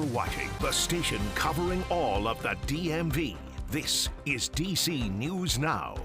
watching the station covering all of the DMV. This is DC News Now.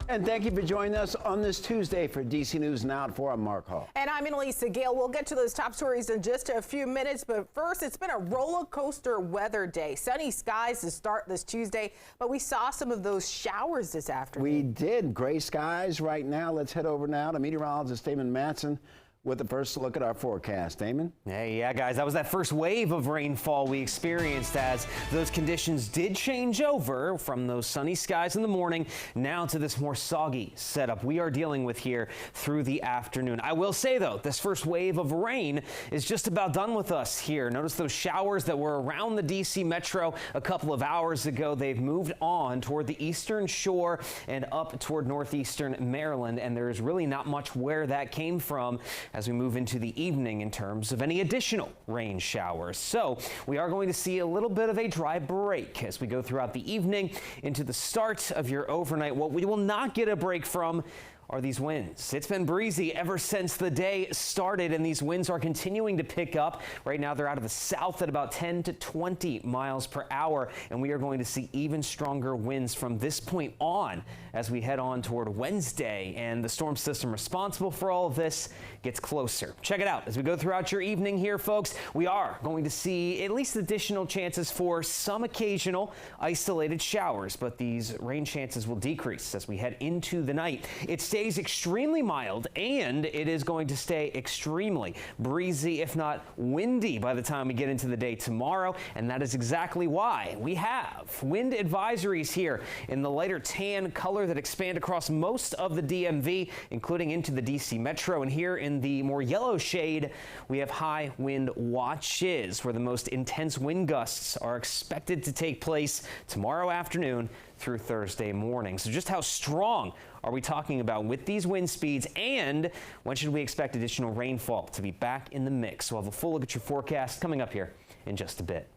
And thank you for joining us on this Tuesday for DC News Now at 4. I'm Mark Hall. And I'm Annalisa Gale. We'll get to those top stories in just a few minutes. But first, it's been a roller coaster weather day. Sunny skies to start this Tuesday, but we saw some of those showers this afternoon. We did. Gray skies right now. Let's head over now to meteorologist Damon Matson with the first look at our forecast. Damon? Hey, yeah, guys, that was that first wave of rainfall we experienced as those conditions did change over from those sunny skies in the morning now to this more soggy setup we are dealing with here through the afternoon. I will say, though, this first wave of rain is just about done with us here. Notice those showers that were around the D.C. metro a couple of hours ago. They've moved on toward the eastern shore and up toward northeastern Maryland, and there is really not much where that came from as we move into the evening in terms of any additional rain showers. So we are going to see a little bit of a dry break as we go throughout the evening into the start of your overnight. What we will not get a break from are these winds. It's been breezy ever since the day started, and these winds are continuing to pick up. Right now, they're out of the south at about 10 to 20 miles per hour, and we are going to see even stronger winds from this point on as we head on toward Wednesday, and the storm system responsible for all of this gets closer. Check it out. As we go throughout your evening here, folks, we are going to see at least additional chances for some occasional isolated showers, but these rain chances will decrease as we head into the night. It stays extremely mild, and it is going to stay extremely breezy, if not windy, by the time we get into the day tomorrow, and that is exactly why we have wind advisories here in the lighter tan color that expand across most of the DMV, including into the DC metro, and here in the more yellow shade, we have high wind watches where the most intense wind gusts are expected to take place tomorrow afternoon through Thursday morning. So just how strong are we talking about with these wind speeds, and when should we expect additional rainfall to be back in the mix? We'll have a full look at your forecast coming up here in just a bit.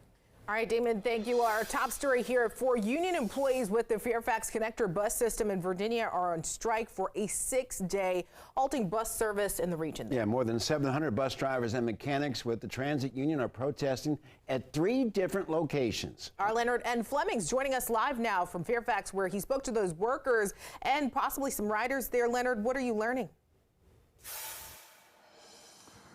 All right, Damon, thank you. Our top story here at 4. Union employees with the Fairfax Connector bus system in Virginia are on strike for a 6-day, halting bus service in the region. Yeah, more than 700 bus drivers and mechanics with the transit union are protesting at 3 different locations. Our Leonard N. Fleming's joining us live now from Fairfax, where he spoke to those workers and possibly some riders there. Leonard, what are you learning?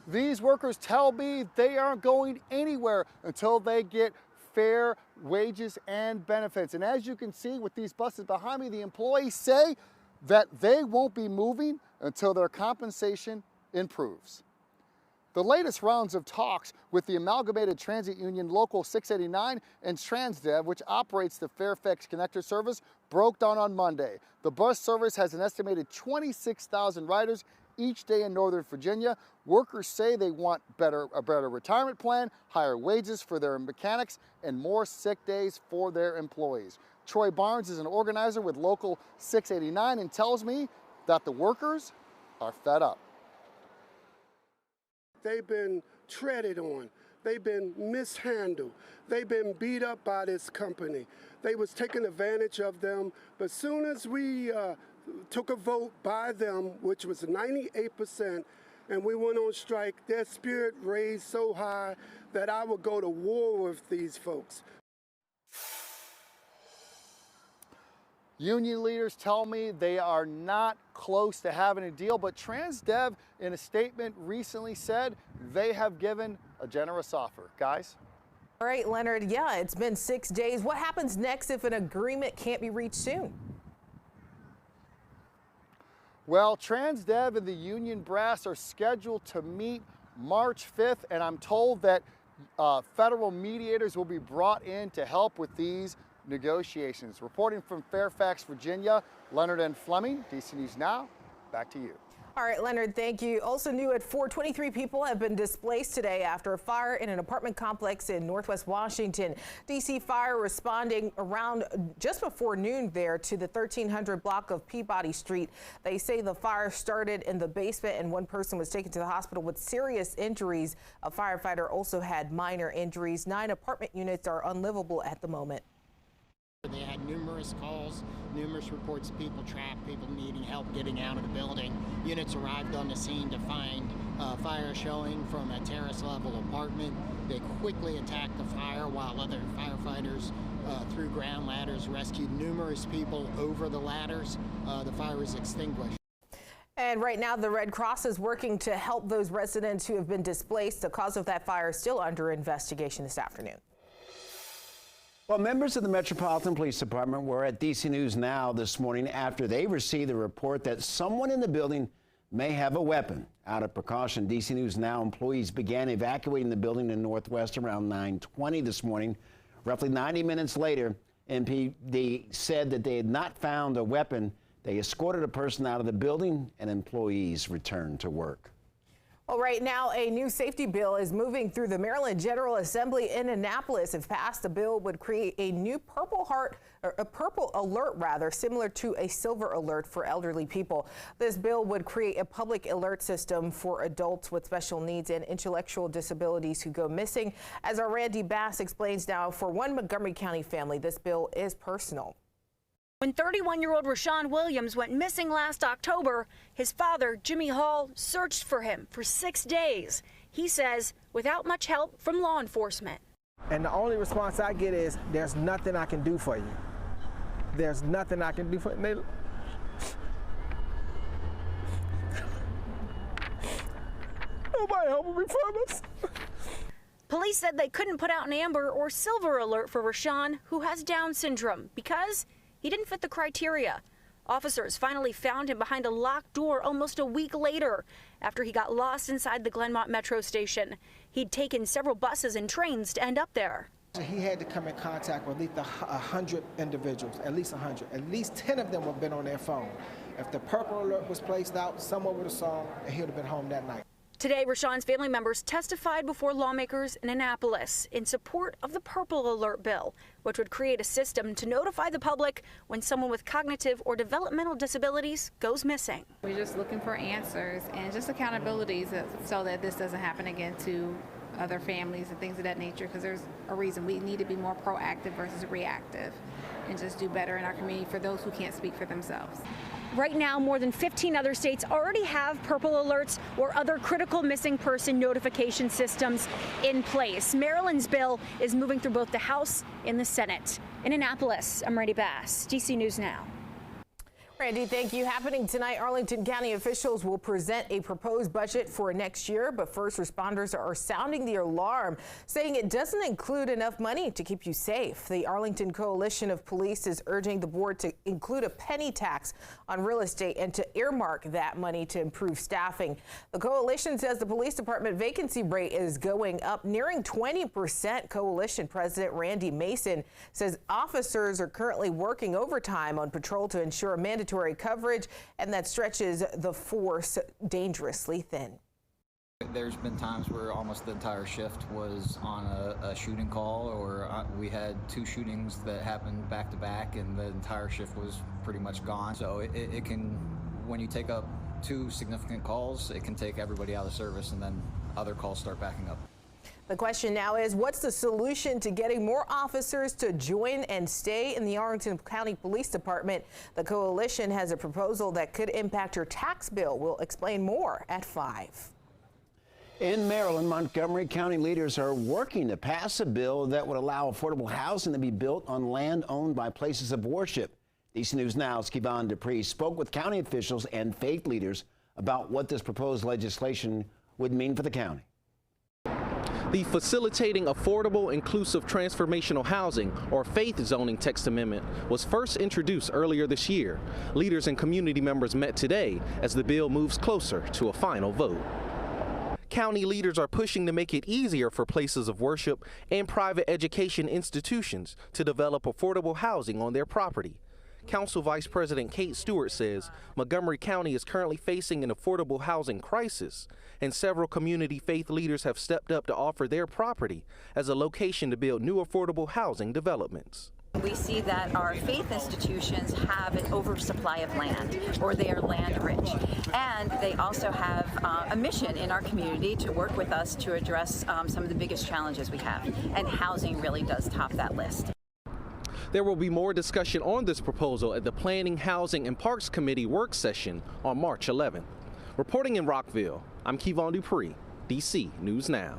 These workers tell me they aren't going anywhere until they get fair wages and benefits. And as you can see with these buses behind me, the employees say that they won't be moving until their compensation improves. The latest rounds of talks with the Amalgamated Transit Union Local 689 and TransDev, which operates the Fairfax Connector service, broke down on Monday. The bus service has an estimated 26,000 riders each day in Northern Virginia. Workers say they want a better retirement plan, higher wages for their mechanics, and more sick days for their employees. Troy Barnes is an organizer with Local 689 and tells me that the workers are fed up. They've been treaded on. They've been mishandled. They've been beat up by this company. They was taking advantage of them, but soon as we took a vote by them, which was 98%, and we went on strike, their spirit raised so high that I would go to war with these folks. Union leaders tell me they are not close to having a deal, but TransDev in a statement recently said they have given a generous offer. Guys? All right, Leonard, yeah, it's been 6 days. What happens next if an agreement can't be reached soon? Well, TransDev and the union brass are scheduled to meet March 5th, and I'm told that federal mediators will be brought in to help with these negotiations. Reporting from Fairfax, Virginia, Leonard N. Fleming, DC News Now. Back to you. All right, Leonard, thank you. Also new at 4, 23 people have been displaced today after a fire in an apartment complex in Northwest Washington. DC Fire responding around just before noon there to the 1300 block of Peabody Street. They say the fire started in the basement and one person was taken to the hospital with serious injuries. A firefighter also had minor injuries. 9 apartment units are unlivable at the moment. They had numerous calls, numerous reports of people trapped, people needing help getting out of the building. Units arrived on the scene to find fire showing from a terrace level apartment. They quickly attacked the fire while other firefighters through ground ladders rescued numerous people over the ladders. The fire was extinguished. And right now, the Red Cross is working to help those residents who have been displaced. The cause of that fire is still under investigation this afternoon. Well, members of the Metropolitan Police Department were at DC News Now this morning after they received a report that someone in the building may have a weapon. Out of precaution, DC News Now employees began evacuating the building in Northwest around 9:20 this morning. Roughly 90 minutes later, MPD said that they had not found a weapon. They escorted a person out of the building and employees returned to work. Well, right now, a new safety bill is moving through the Maryland General Assembly in Annapolis. If passed, the bill would create a new purple alert, similar to a silver alert for elderly people. This bill would create a public alert system for adults with special needs and intellectual disabilities who go missing. As our Randy Bass explains now, for one Montgomery County family, this bill is personal. When 31-year-old Rashawn Williams went missing last October, his father, Jimmy Hall, searched for him for 6 days. He says without much help from law enforcement. And the only response I get is, there's nothing I can do for you. There's nothing I can do for you. Nobody helping me from us. Police said they couldn't put out an amber or silver alert for Rashawn, who has Down syndrome, because he didn't fit the criteria. Officers finally found him behind a locked door almost a week later after he got lost inside the Glenmont Metro station. He'd taken several buses and trains to end up there. He had to come in contact with at least 100 individuals, at least 100. At least 10 of them would have been on their phone. If the purple alert was placed out, someone would have saw him and he would have been home that night. Today, Rashawn's family members testified before lawmakers in Annapolis in support of the Purple Alert bill, which would create a system to notify the public when someone with cognitive or developmental disabilities goes missing. We're just looking for answers and just accountabilities so that this doesn't happen again to other families and things of that nature, because there's a reason we need to be more proactive versus reactive and just do better in our community for those who can't speak for themselves. Right now, more than 15 other states already have purple alerts or other critical missing person notification systems in place. Maryland's bill is moving through both the House and the Senate. In Annapolis, I'm Randy Bass, DC News Now. Randy, thank you. Happening tonight, Arlington County officials will present a proposed budget for next year, but first responders are sounding the alarm, saying it doesn't include enough money to keep you safe. The Arlington Coalition of Police is urging the board to include a penny tax on real estate and to earmark that money to improve staffing. The coalition says the police department vacancy rate is going up, nearing 20%. Coalition President Randy Mason says officers are currently working overtime on patrol to ensure mandatory coverage, and that stretches the force dangerously thin. There's been times where almost the entire shift was on a shooting call, or we had 2 shootings that happened back to back and the entire shift was pretty much gone. So it can, when you take up 2 significant calls, it can take everybody out of service and then other calls start backing up. The question now is, what's the solution to getting more officers to join and stay in the Arlington County Police Department? The coalition has a proposal that could impact your tax bill. We'll explain more at 5. In Maryland, Montgomery County leaders are working to pass a bill that would allow affordable housing to be built on land owned by places of worship. DC News Now's Kevon Dupree spoke with county officials and faith leaders about what this proposed legislation would mean for the county. The Facilitating Affordable Inclusive Transformational Housing, or FAITH zoning text amendment, was first introduced earlier this year. Leaders and community members met today as the bill moves closer to a final vote. County leaders are pushing to make it easier for places of worship and private education institutions to develop affordable housing on their property. Council Vice President Kate Stewart says Montgomery County is currently facing an affordable housing crisis, and several community faith leaders have stepped up to offer their property as a location to build new affordable housing developments. We see that our faith institutions have an oversupply of land, or they are land rich, and they also have a mission in our community to work with us to address some of the biggest challenges we have, and housing really does top that list. There will be more discussion on this proposal at the Planning, Housing, and Parks Committee work session on March 11th. Reporting in Rockville, I'm Kevon Dupree, DC News Now.